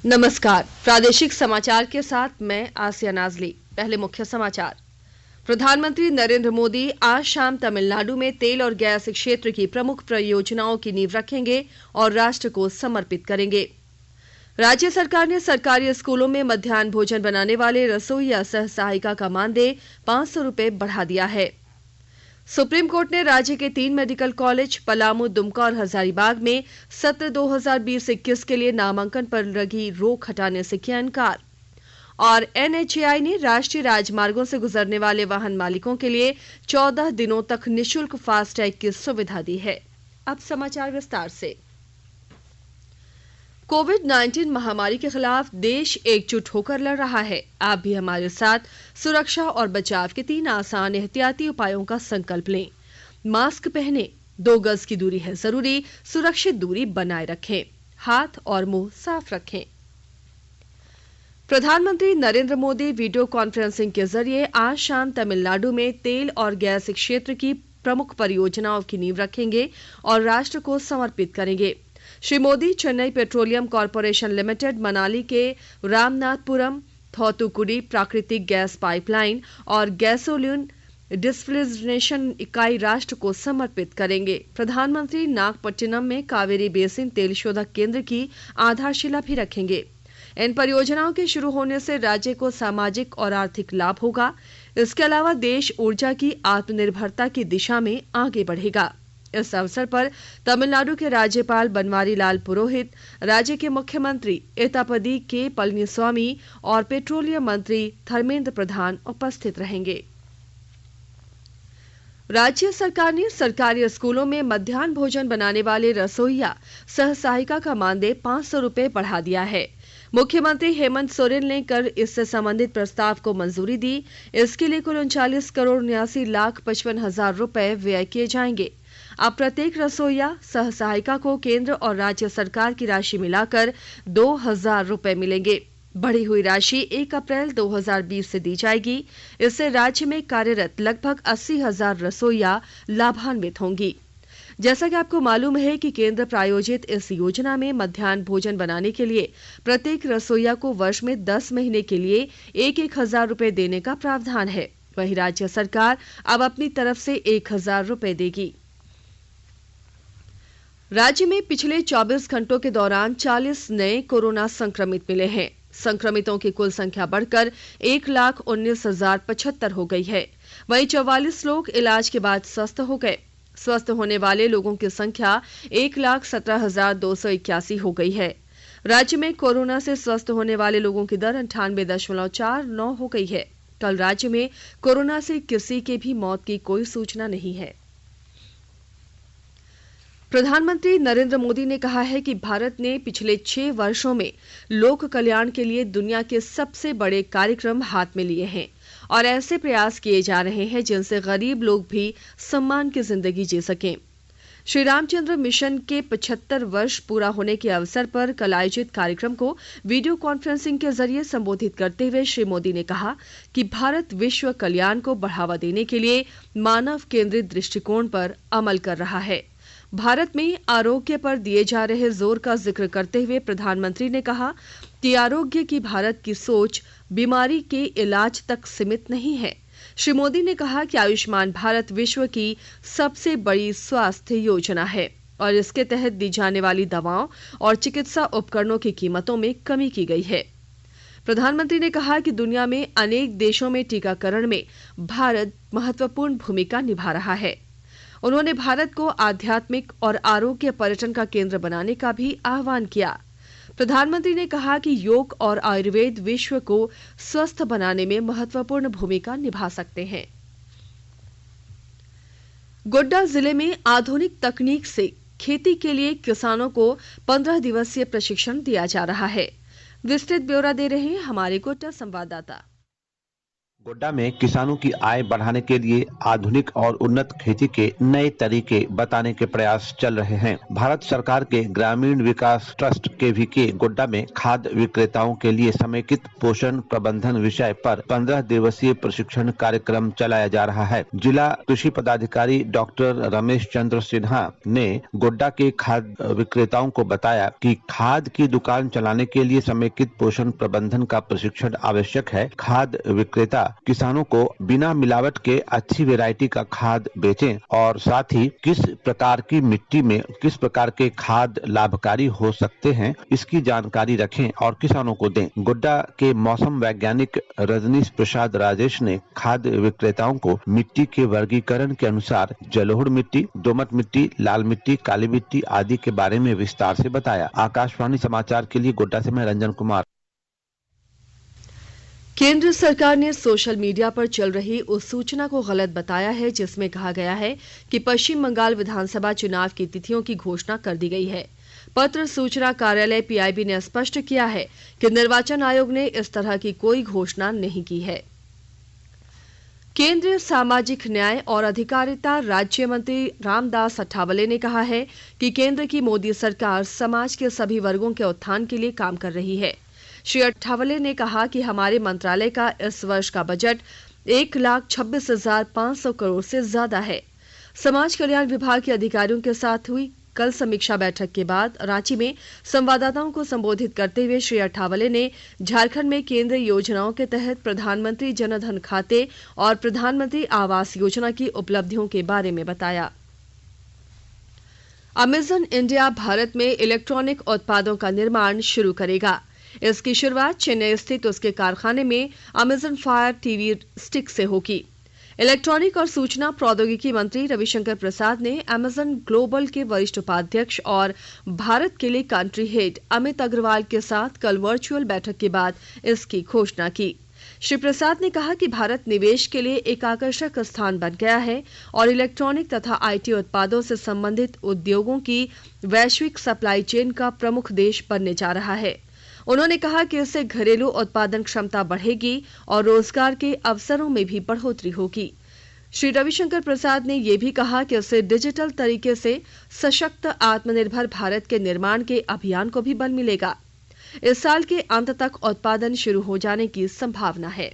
नमस्कार, प्रादेशिक समाचार के साथ मैं आसिया नाजली। पहले मुख्य समाचार। प्रधानमंत्री नरेंद्र मोदी आज शाम तमिलनाडु में तेल और गैस क्षेत्र की प्रमुख परियोजनाओं की नींव रखेंगे और राष्ट्र को समर्पित करेंगे। राज्य सरकार ने सरकारी स्कूलों में मध्याह्न भोजन बनाने वाले रसोई या सह सहायिका का मानदेय 500 रुपए बढ़ा दिया है। सुप्रीम कोर्ट ने राज्य के 3 मेडिकल कॉलेज पलामू, दुमका और हजारीबाग में सत्र 2020-21 के लिए नामांकन पर लगी रोक हटाने से किया इनकार। और एनएचएआई ने राष्ट्रीय राजमार्गों से गुजरने वाले वाहन मालिकों के लिए 14 दिनों तक निःशुल्क फास्टैग की सुविधा दी है। अब समाचार विस्तार से। कोविड-19 महामारी के खिलाफ देश एकजुट होकर लड़ रहा है। आप भी हमारे साथ सुरक्षा और बचाव के 3 आसान एहतियाती उपायों का संकल्प लें। मास्क पहनें, 2 गज की दूरी है जरूरी, सुरक्षित दूरी बनाए रखें, हाथ और मुंह साफ रखें। प्रधानमंत्री नरेंद्र मोदी वीडियो कॉन्फ्रेंसिंग के जरिए आज शाम तमिलनाडु में तेल और गैस क्षेत्र की प्रमुख परियोजनाओं की नींव रखेंगे और राष्ट्र को समर्पित करेंगे। Shri Modi Chennai petroleum corporation limited, Manali के रामनाथपुरम थौतुकुडी प्राकृतिक गैस पाइपलाइन और गैसोलीन डिस्टिलेशन इकाई राष्ट्र को समर्पित करेंगे। प्रधानमंत्री नागपट्टिनम में कावेरी बेसिन तेल शोधक केंद्र की आधारशिला भी रखेंगे। इन परियोजनाओं के शुरू होने से राज्य को सामाजिक और आर्थिक लाभ होगा। इसके अलावा देश ऊर्जा की आत्मनिर्भरता की दिशा में आगे बढ़ेगा। इस अवसर पर तमिलनाडु के राज्यपाल बनवारी लाल पुरोहित, राज्य के मुख्यमंत्री एतापदी के पलनीस्वामी और पेट्रोलियम मंत्री धर्मेंद्र प्रधान उपस्थित रहेंगे। राज्य सरकार ने सरकारी स्कूलों में मध्याह्न भोजन बनाने वाले रसोइया सह सहायिका का मानदेय 500 रुपए बढ़ा दिया है। मुख्यमंत्री हेमंत सोरेन ने कल इससे संबंधित प्रस्ताव को मंजूरी दी। इसके लिए कुल 39 करोड़ 79 लाख 55 हजार रुपए व्यय किए जाएंगे। अब प्रत्येक रसोइया सह सहायिका को केंद्र और राज्य सरकार की राशि मिलाकर 2000 रुपए मिलेंगे। बढ़ी हुई राशि 1 अप्रैल 2020 से दी जाएगी। इससे राज्य में कार्यरत लगभग 80,000 रसोइया लाभान्वित होंगी। जैसा कि आपको मालूम है कि केंद्र प्रायोजित इस योजना में मध्याह्न भोजन बनाने के लिए प्रत्येक रसोइया को वर्ष में 10 महीने के लिए 1-1 हजार रुपए देने का प्रावधान है। वहीं राज्य सरकार अब अपनी तरफ से 1000 रुपए देगी। राज्य में पिछले 24 घंटों के दौरान 40 नए कोरोना संक्रमित मिले हैं। संक्रमितों की कुल संख्या बढ़कर 1,19,075 हो गई है। वहीं 44 लोग इलाज के बाद स्वस्थ हो गए। स्वस्थ होने वाले लोगों की संख्या 1,17,281 हो गई है। राज्य में कोरोना से स्वस्थ होने वाले लोगों की दर 98.49 हो गई है। कल राज्य में कोरोना से किसी के भी मौत की कोई सूचना नहीं है। प्रधानमंत्री नरेंद्र मोदी ने कहा है कि भारत ने पिछले 6 वर्षों में लोक कल्याण के लिए दुनिया के सबसे बड़े कार्यक्रम हाथ में लिए हैं और ऐसे प्रयास किए जा रहे हैं जिनसे गरीब लोग भी सम्मान की जिंदगी जी सकें। श्री रामचंद्र मिशन के 75 वर्ष पूरा होने के अवसर पर कल आयोजित कार्यक्रम को वीडियो कॉन्फ्रेंसिंग के जरिए संबोधित करते हुए श्री मोदी ने कहा कि भारत विश्व कल्याण को बढ़ावा देने के लिए मानव केंद्रित दृष्टिकोण पर अमल कर रहा है। भारत में आरोग्य पर दिए जा रहे जोर का जिक्र करते हुए प्रधानमंत्री ने कहा कि आरोग्य की भारत की सोच बीमारी के इलाज तक सीमित नहीं है। श्री मोदी ने कहा कि आयुष्मान भारत विश्व की सबसे बड़ी स्वास्थ्य योजना है और इसके तहत दी जाने वाली दवाओं और चिकित्सा उपकरणों की कीमतों में कमी की गई है। प्रधानमंत्री ने कहा कि दुनिया में अनेक देशों में टीकाकरण में भारत महत्वपूर्ण भूमिका निभा रहा है। उन्होंने भारत को आध्यात्मिक और आरोग्य पर्यटन का केंद्र बनाने का भी आह्वान किया। प्रधानमंत्री ने कहा कि योग और आयुर्वेद विश्व को स्वस्थ बनाने में महत्वपूर्ण भूमिका निभा सकते हैं। गोड्डा जिले में आधुनिक तकनीक से खेती के लिए किसानों को 15 दिवसीय प्रशिक्षण दिया जा रहा है। विस्तृत ब्यौरा दे रहे हैं हमारे गोड्डा संवाददाता। गोड्डा में किसानों की आय बढ़ाने के लिए आधुनिक और उन्नत खेती के नए तरीके बताने के प्रयास चल रहे हैं। भारत सरकार के ग्रामीण विकास ट्रस्ट के गोड्डा में खाद्य विक्रेताओं के लिए समेकित पोषण प्रबंधन विषय पर 15 दिवसीय प्रशिक्षण कार्यक्रम चलाया जा रहा है। जिला कृषि पदाधिकारी डॉक्टर रमेश चंद्र सिन्हा ने गोड्डा के खाद्य विक्रेताओं को बताया कि खाद की दुकान चलाने के लिए समेकित पोषण प्रबंधन का प्रशिक्षण आवश्यक है। खाद्य विक्रेता किसानों को बिना मिलावट के अच्छी वैरायटी का खाद बेचें और साथ ही किस प्रकार की मिट्टी में किस प्रकार के खाद लाभकारी हो सकते हैं, इसकी जानकारी रखें और किसानों को दें। गोड्डा के मौसम वैज्ञानिक रजनीश प्रसाद राजेश ने खाद्य विक्रेताओं को मिट्टी के वर्गीकरण के अनुसार जलोढ़ मिट्टी, दोमट मिट्टी, लाल मिट्टी, काली मिट्टी आदि के बारे में विस्तार से बताया। आकाशवाणी समाचार के लिए गोड्डा से मैं रंजन कुमार। केंद्र सरकार ने सोशल मीडिया पर चल रही उस सूचना को गलत बताया है जिसमें कहा गया है कि पश्चिम बंगाल विधानसभा चुनाव की तिथियों की घोषणा कर दी गई है। पत्र सूचना कार्यालय पीआईबी ने स्पष्ट किया है कि निर्वाचन आयोग ने इस तरह की कोई घोषणा नहीं की है। केंद्रीय सामाजिक न्याय और अधिकारिता राज्य मंत्री रामदास अठावले ने कहा है कि केंद्र की मोदी सरकार समाज के सभी वर्गों के उत्थान के लिए काम कर रही है। श्री अठावले ने कहा कि हमारे मंत्रालय का इस वर्ष का बजट 1,26,500 करोड़ से ज्यादा है। समाज कल्याण विभाग के अधिकारियों के साथ हुई कल समीक्षा बैठक के बाद रांची में संवाददाताओं को संबोधित करते हुए श्री अठावले ने झारखंड में केंद्रीय योजनाओं के तहत प्रधानमंत्री जनधन खाते और प्रधानमंत्री आवास योजना की उपलब्धियों के बारे में बताया। अमेजन इंडिया भारत में इलेक्ट्रॉनिक उत्पादों का निर्माण शुरू करेगा। इसकी शुरुआत चेन्नई स्थित उसके कारखाने में अमेजन फायर टीवी स्टिक से होगी। इलेक्ट्रॉनिक और सूचना प्रौद्योगिकी मंत्री रविशंकर प्रसाद ने अमेजन ग्लोबल के वरिष्ठ उपाध्यक्ष और भारत के लिए कंट्री हेड अमित अग्रवाल के साथ कल वर्चुअल बैठक के बाद इसकी घोषणा की। श्री प्रसाद ने कहा कि भारत निवेश के लिए एक आकर्षक स्थान बन गया है और इलेक्ट्रॉनिक तथा आईटी उत्पादों से संबंधित उद्योगों की वैश्विक सप्लाई चेन का प्रमुख देश बनने जा रहा है। उन्होंने कहा कि इससे घरेलू उत्पादन क्षमता बढ़ेगी और रोजगार के अवसरों में भी बढ़ोतरी होगी। श्री रविशंकर प्रसाद ने यह भी कहा कि इससे डिजिटल तरीके से सशक्त आत्मनिर्भर भारत के निर्माण के अभियान को भी बल मिलेगा। इस साल के अंत तक उत्पादन शुरू हो जाने की संभावना है।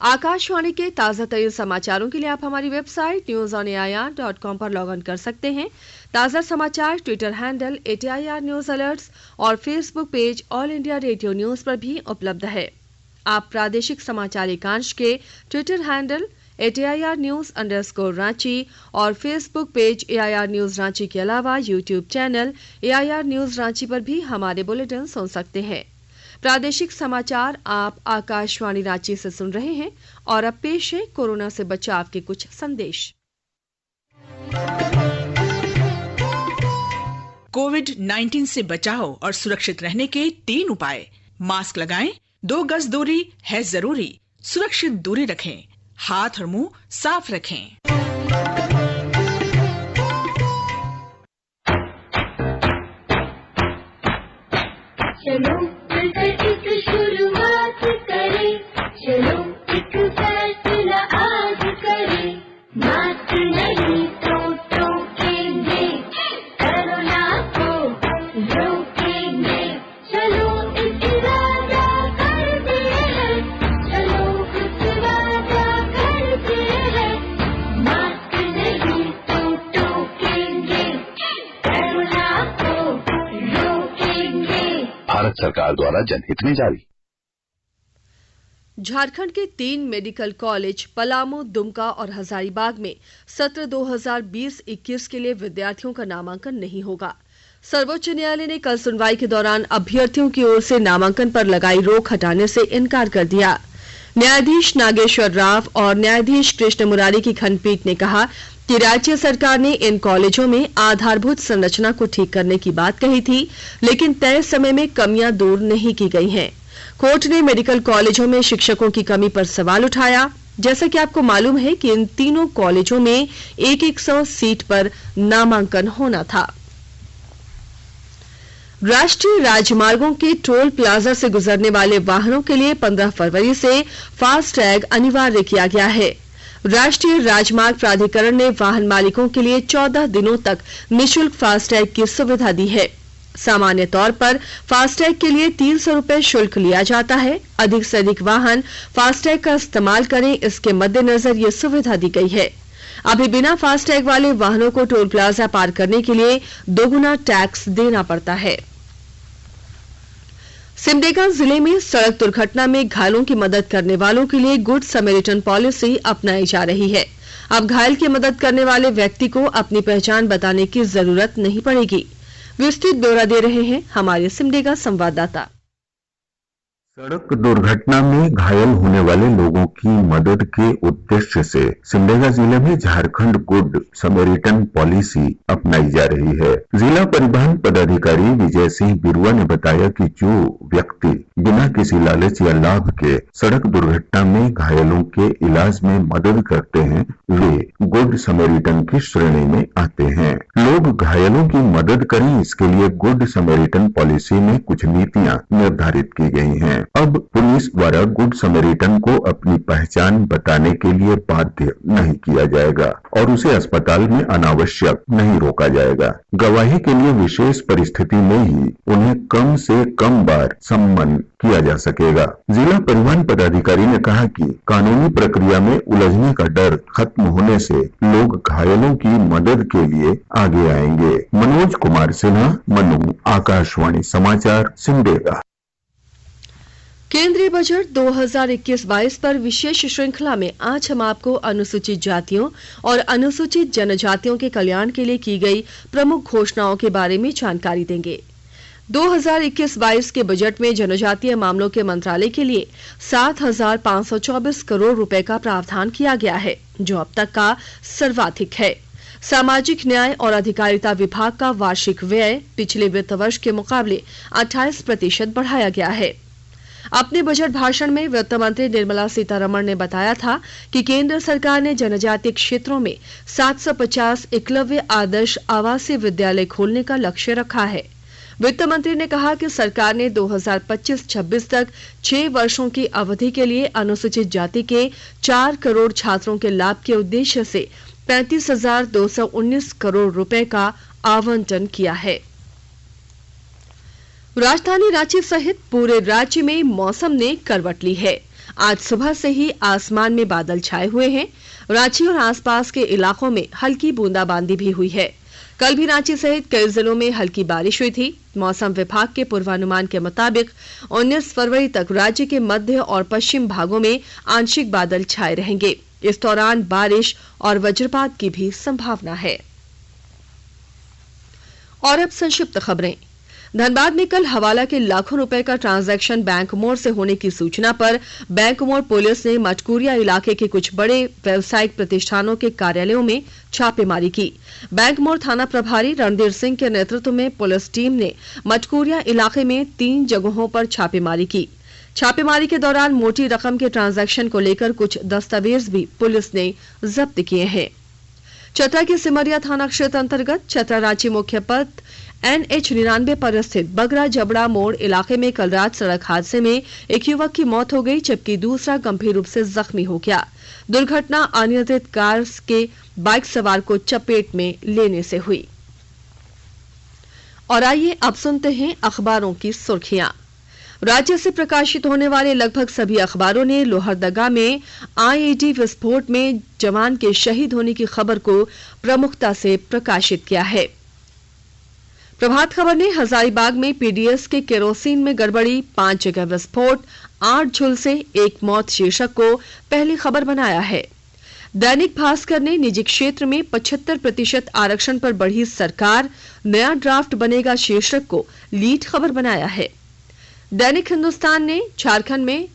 आकाशवाणी के ताजा तरीन समाचारों के लिए आप हमारी वेबसाइट newsonair.com पर लॉग इन कर सकते हैं। ताजा समाचार Twitter handle @AIR news alerts और Facebook page All India Radio News पर भी उपलब्ध है। आप प्रादेशिक समाचार एकांश के ट्विटर हैंडल @AIR न्यूज_रांची और Facebook page AIR news Ranchi के अलावा YouTube channel AIR news Ranchi पर भी हमारे बुलेटिन सुन सकते हैं। प्रादेशिक समाचार आप आकाशवाणी रांची से सुन रहे हैं और अब पेश है कोरोना से बचाव के कुछ संदेश। कोविड-19 से बचाव और सुरक्षित रहने के 3 उपाय। मास्क लगाएं, 2 गज दूरी है जरूरी, सुरक्षित दूरी रखें, हाथ और मुंह साफ रखें। चलो मिलकर एक शुरुआत करें, चलो एक फैसला आज करें, मास्क नहीं तो टोकेंगे, कोरोना को रोकेंगे, चलो एक वादा करते हैं, चलो एक वादा करते हैं, मास्क नहीं तो टोकेंगे, कोरोना को रोकेंगे। भारत सरकार द्वारा जनहित में जारी। झारखंड के 3 मेडिकल कॉलेज पलामू, दुमका और हजारीबाग में सत्र 2020-21 के लिए विद्यार्थियों का नामांकन नहीं होगा। सर्वोच्च न्यायालय ने कल सुनवाई के दौरान अभ्यर्थियों की ओर से नामांकन पर लगाई रोक हटाने से इनकार कर दिया। न्यायाधीश नागेश्वर राव और न्यायाधीश कृष्ण मुरारी की खंडपीठ ने कहा कि राज्य सरकार ने इन कॉलेजों में आधारभूत संरचना को ठीक करने की बात कही थी, लेकिन तय समय में कमियां दूर नहीं की गई हैं। कोर्ट ने मेडिकल कॉलेजों में शिक्षकों की कमी पर सवाल उठाया। जैसा कि आपको मालूम है कि इन तीनों कॉलेजों में 100 सीट पर नामांकन होना था। राष्ट्रीय राजमार्गों के टोल प्लाजा से गुजरने वाले वाहनों के लिए 15 फरवरी से फास्टैग अनिवार्य किया गया है। राष्ट्रीय राजमार्ग प्राधिकरण ने वाहन मालिकों के लिए 14 दिनों तक निःशुल्क फास्टैग की सुविधा दी है। सामान्य तौर पर फास्टैग के लिए 300 रुपए शुल्क लिया जाता है। अधिक से अधिक वाहन फास्टैग का इस्तेमाल करें, इसके मद्देनजर ये सुविधा दी गई है। अभी बिना फास्टैग वाले वाहनों को टोल प्लाजा पार करने के लिए दोगुना टैक्स देना पड़ता है। सिमडेगा जिले में सड़क दुर्घटना में घायलों की मदद करने वालों के लिए गुड समैरिटन पॉलिसी अपनाई जा रही है। अब घायल की मदद करने वाले व्यक्ति को अपनी पहचान बताने की जरूरत नहीं पड़ेगी। विस्तृत ब्यौरा दे रहे हैं हमारे सिमडेगा संवाददाता। सड़क दुर्घटना में घायल होने वाले लोगों की मदद के उद्देश्य से सिमडेगा जिले में झारखंड गुड समैरिटन पॉलिसी अपनाई जा रही है। जिला परिवहन पदाधिकारी विजय सिंह बिरुआ ने बताया कि जो व्यक्ति बिना किसी लालच या लाभ के सड़क दुर्घटना में घायलों के इलाज में मदद करते हैं, वे गुड समैरिटन की श्रेणी में आते हैं। लोग घायलों की मदद करें, इसके लिए गुड समैरिटन पॉलिसी में कुछ नीतियां निर्धारित की गई हैं। अब पुलिस द्वारा गुड समैरिटन को अपनी पहचान बताने के लिए बाध्य नहीं किया जाएगा और उसे अस्पताल में अनावश्यक नहीं रोका जाएगा। गवाही के लिए विशेष परिस्थिति में ही उन्हें कम से कम बार सम्मन किया जा सकेगा। जिला परिवहन पदाधिकारी ने कहा कि कानूनी प्रक्रिया में उलझने का डर खत्म होने से लोग घायलों की मदद के लिए आगे आएंगे। मनोज कुमार सिन्हा, मनु, आकाशवाणी समाचार, सिमडेगा। केंद्रीय बजट 2021-22 पर विशेष श्रृंखला में आज हम आपको अनुसूचित जातियों और अनुसूचित जनजातियों के कल्याण के लिए की गई प्रमुख घोषणाओं के बारे में जानकारी देंगे। 2021-22 के बजट में जनजातीय मामलों के मंत्रालय के लिए 7,524 करोड़ रुपए का प्रावधान किया गया है, जो अब तक का सर्वाधिक है। सामाजिक न्याय और अधिकारिता विभाग का वार्षिक व्यय पिछले वित्त वर्ष के मुकाबले 28% बढ़ाया गया है। अपने बजट भाषण में वित्त मंत्री निर्मला सीतारमण ने बताया था कि केंद्र सरकार ने जनजातीय क्षेत्रों में 750 एकलव्य आदर्श आवासीय विद्यालय खोलने का लक्ष्य रखा है। वित्त मंत्री ने कहा कि सरकार ने 2025-26 तक 6 वर्षों की अवधि के लिए अनुसूचित जाति के 4 करोड़ छात्रों के लाभ के उद्देश्य से 35,219 करोड़ रुपए का आवंटन किया है। राजधानी रांची सहित पूरे राज्य में मौसम ने करवट ली है। आज सुबह से ही आसमान में बादल छाए हुए हैं। रांची और आसपास के इलाकों में हल्की बूंदाबांदी भी हुई है। कल भी रांची सहित कई जिलों में हल्की बारिश हुई थी। मौसम विभाग के पूर्वानुमान के मुताबिक 19 फरवरी तक राज्य के मध्य और पश्चिम भागों में आंशिक बादल छाए रहेंगे। इस दौरान बारिश और वज्रपात की भी संभावना है। और अब संक्षिप्त खबरें। धनबाद में कल हवाला के लाखों रुपए का ट्रांजैक्शन बैंक मोड़ से होने की सूचना पर बैंक मोड़ पुलिस ने मटकुरिया इलाके के कुछ बड़े व्यावसायिक प्रतिष्ठानों के कार्यालयों में छापेमारी की। बैंक मोड़ थाना प्रभारी रणधीर सिंह के नेतृत्व में पुलिस टीम ने मटकुरिया इलाके में 3 जगहों पर छापेमारी की। छापेमारी के दौरान मोटी रकम के ट्रांजैक्शन को लेकर कुछ दस्तावेज भी पुलिस ने जब्त किए हैं। चतरा के सिमरिया थाना क्षेत्र अंतर्गत चतरा रांची मुख्य पथ NH 99 पर स्थित बगरा जबड़ा मोड़ इलाके में कल रात सड़क हादसे में एक युवक की मौत हो गई, जबकि दूसरा गंभीर रूप से जख्मी हो गया। दुर्घटना अनियंत्रित कार के बाइक सवार को चपेट में लेने से हुई। और आइए अब सुनते हैं अखबारों की सुर्खियां। राज्य से प्रकाशित होने वाले लगभग सभी अखबारों ने लोहरदगा में IED विस्फोट में जवान के शहीद होने की खबर को प्रमुखता से प्रकाशित किया है। प्रभात खबर ने हजारीबाग में PDS के केरोसिन में गड़बड़ी, 5 जगह विस्फोट, 8 झुलसे 1 मौत शीर्षक को पहली खबर बनाया है। दैनिक भास्कर ने निजी क्षेत्र में 75% आरक्षण पर बढ़ी सरकार, नया ड्राफ्ट बनेगा शीर्षक को लीड खबर बनाया है। दैनिक हिंदुस्तान ने झारखंड में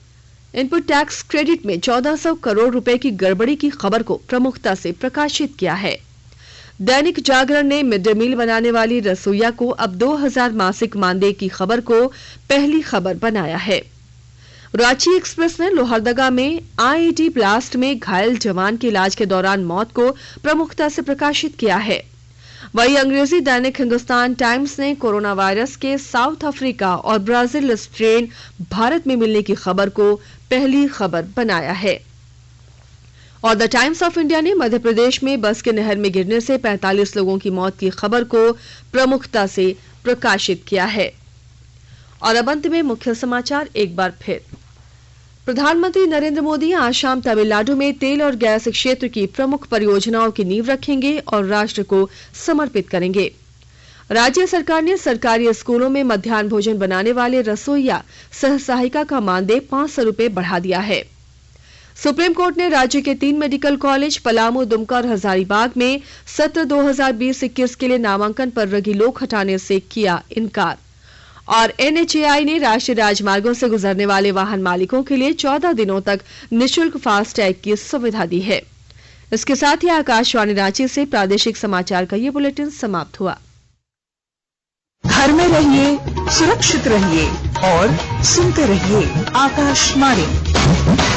इनपुट टैक्स क्रेडिट में 1400 करोड़ रुपए की गड़बड़ी की खबर को प्रमुखता से प्रकाशित किया है। दैनिक जागरण ने मिड डे मील बनाने वाली रसोइया को अब 2000 मासिक मानदेय की खबर को पहली खबर बनाया है। रांची एक्सप्रेस ने लोहरदगा में IED ब्लास्ट में घायल जवान के इलाज के दौरान मौत को प्रमुखता से प्रकाशित किया है। वहीं अंग्रेजी दैनिक हिंदुस्तान टाइम्स ने कोरोना वायरस के साउथ अफ्रीका और ब्राजील स्ट्रेन भारत में मिलने की खबर को पहली खबर बनाया है। और द टाइम्स ऑफ इंडिया ने मध्य प्रदेश में बस के नहर में गिरने से 45 लोगों की मौत की खबर को प्रमुखता से प्रकाशित किया है। और अब अंत में मुख्य समाचार एक बार फिर। प्रधानमंत्री नरेंद्र मोदी आज शाम तमिलनाडु में तेल और गैस क्षेत्र की प्रमुख परियोजनाओं की नींव रखेंगे और राष्ट्र को समर्पित करेंगे। राज्य सरकार ने सरकारी स्कूलों में मध्याह्न भोजन बनाने वाले रसोइया सह सहायिका का मानदेय 500 रुपए बढ़ा दिया है। सुप्रीम कोर्ट ने राज्य के 3 मेडिकल कॉलेज पलामू, दुमका और हजारीबाग में सत्र 2020-21 के लिए नामांकन पर लगी रोक हटाने से किया इनकार। और NHAI ने राष्ट्रीय राजमार्गों से गुजरने वाले वाहन मालिकों के लिए 14 दिनों तक निःशुल्क फास्टैग की सुविधा दी है। इसके साथ ही आकाशवाणी रांची से प्रादेशिक समाचार का ये बुलेटिन समाप्त हुआ। घर में रहिए, सुरक्षित रहिए और सुनते रहिए आकाशवाणी।